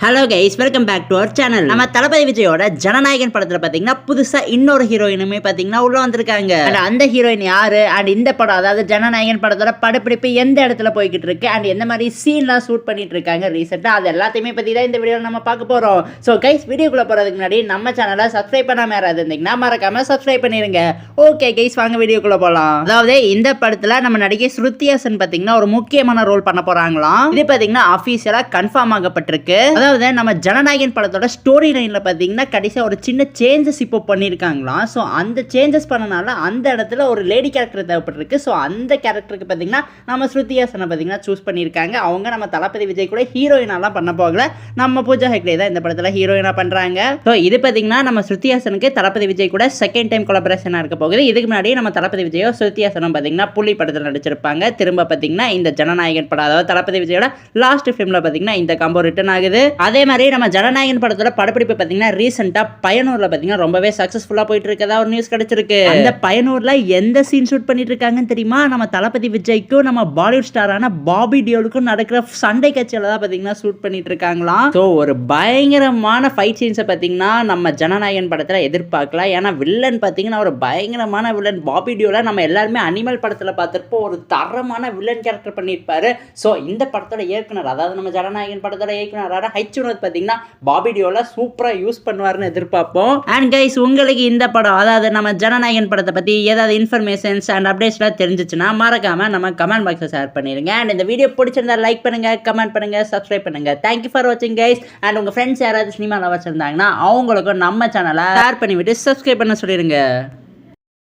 Hello guys, welcome back to our channel. நம்ம தளபதி விஜயோட ஜனநாயகன் படத்துல பாத்தீங்கன்னா புதுசா இன்னொரு ஹீரோயினுமே பாத்தீங்கன்னா உள்ள வந்திருக்காங்க. அந்த ஹீரோயின் யாரு அண்ட் இந்த படம் அதாவது ஜனநாயகன் படத்தோட படப்பிடிப்பு எந்த இடத்துல போய்கிட்டு இருக்கு அண்ட் எந்த மாதிரி சீன்லாம் ஷூட் பண்ணிட்டு இருக்காங்க ரீசெண்டா, அது எல்லாத்தையுமே பத்தி தான் இந்த வீடியோல நம்ம பார்க்க போறோம். ஸோ கைஸ், வீடியோக்குள்ள போறதுக்கு முன்னாடி நம்ம சேனலை சப்ஸ்கிரைப் பண்ணாம யாராவது இருந்தீங்கன்னா மறக்காம சப்ஸ்கிரைப் பண்ணிருங்க. ஓகே கைஸ், வாங்க வீடியோக்குள்ள போலாம். அதாவது இந்த படத்துல நம்ம நடிகை ஸ்ருதி ஹாசன் பாத்தீங்கன்னா ஒரு முக்கியமான ரோல் பண்ண போறாங்களாம். இது பாத்தீங்கன்னா அபிஷியலா கன்ஃபார்ம் ஆகப்பட்டிருக்கு. அதாவது நம்ம ஜனநாயகன் படத்தோட ஸ்டோரி லைன்ல பாத்தீங்கன்னா கடைசியா ஒரு சின்ன சேஞ்சஸ் இப்போ பண்ணிருக்காங்களாம். ஸோ அந்த சேஞ்சஸ் பண்ணனால அந்த இடத்துல ஒரு லேடி கேரக்டர் தேவைப்பட்டிருக்கு. ஸோ அந்த கேரக்டருக்கு பாத்தீங்கன்னா நம்ம ஸ்ருதி ஹாசனை பாத்தீங்கன்னா சூஸ் பண்ணியிருக்காங்க. அவங்க நம்ம தளபதி விஜய் கூட ஹீரோயினாலாம் பண்ண போகல, நம்ம பூஜா ஹெக்டே தான் இந்த படத்துல ஹீரோயினா பண்றாங்க. ஸோ இது பாத்தீங்கன்னா நம்ம ஸ்ருதி ஹாசனுக்கு தளபதி விஜய் கூட செகண்ட் டைம் கொலாபரேஷனா இருக்க போகுது. இதுக்கு முன்னாடி நம்ம தளபதி விஜயோ ஸ்ருதி ஹாசனும் பாத்தீங்கன்னா புலி படத்தில் நடிச்சிருப்பாங்க. திரும்ப பாத்தீங்கன்னா இந்த ஜனநாயகன் படம் அதாவது தளபதி விஜயோட லாஸ்ட் ஃபிலிம்ல பாத்தீங்கன்னா இந்த காம்போ ரிட்டர்ன் ஆகுது. அதே மாதிரி நம்ம ஜனநாயகன் படத்தோட படப்பிடிப்பு பாத்தீங்கன்னா ரீசெண்டா பயனூர்ல பாத்தீங்கன்னா ரொம்பவே சக்சஸ்ஃபுல்லா போயிட்டு இருக்கதா ஒரு நியூஸ் கிடைச்சிருக்கு. அந்த பயனூர்ல எந்த சீன் ஷூட் பண்ணிட்டு இருக்காங்கன்னு தெரியுமா? நம்ம தளபதி விஜய்க்கும் நம்ம பாலிவுட் ஸ்டாரான பாபி டியோலுக்கும் நடக்கிற சண்டை காட்சியில தான் பாத்தீங்கன்னா ஷூட் பண்ணிட்டு இருக்காங்களாம். ஸோ ஒரு பயங்கரமான ஃபைட் சீன்ஸை பாத்தீங்கன்னா நம்ம ஜனநாயகன் படத்துல எதிர்பார்க்கலாம். ஏன்னா வில்லன் பாத்தீங்கன்னா ஒரு பயங்கரமான வில்லன். பாபி டியோல நம்ம எல்லாருமே அனிமல் படத்துல பார்த்திருப்போம், ஒரு தரமான வில்லன் கேரக்டர் பண்ணியிருப்பாரு. ஸோ இந்த படத்தோட இயக்குனர் அதாவது நம்ம ஜனநாயகன் படத்தோட இயக்குனர் ஹைச் பாத்தீங்கன்னா பாபி டியோல சூப்பரா யூஸ் பண்ணுவாருன்னு எதிர்பார்ப்போம். அண்ட் கைஸ், உங்களுக்கு இந்த படம் அதாவது நம்ம ஜனநாயகன் படத்தை பத்தி ஏதாவது இன்ஃபர்மேஷன்ஸ் அண்ட் அப்டேட்ஸ்லாம் தெரிஞ்சிச்சுன்னா மறக்காம நம்ம கமெண்ட் பாக்ஸ்ல ஷேர் பண்ணிருங்க. அண்ட் இந்த வீடியோ பிடிச்சிருந்தா லைக் பண்ணுங்க, கமெண்ட் பண்ணுங்க, சப்ஸ்கிரைப் பண்ணுங்க. தேங்க்யூ ஃபார் வாட்சிங் கைஸ். அண்ட் உங்க ஃப்ரெண்ட்ஸ் யாராவது சினிமா லவர்ஸ் இருந்தாங்கன்னா அவங்களுக்கும் நம்ம சேனலை ஷேர் பண்ணிவிட்டு சப்ஸ்கிரைப் பண்ண சொல்லிருங்க.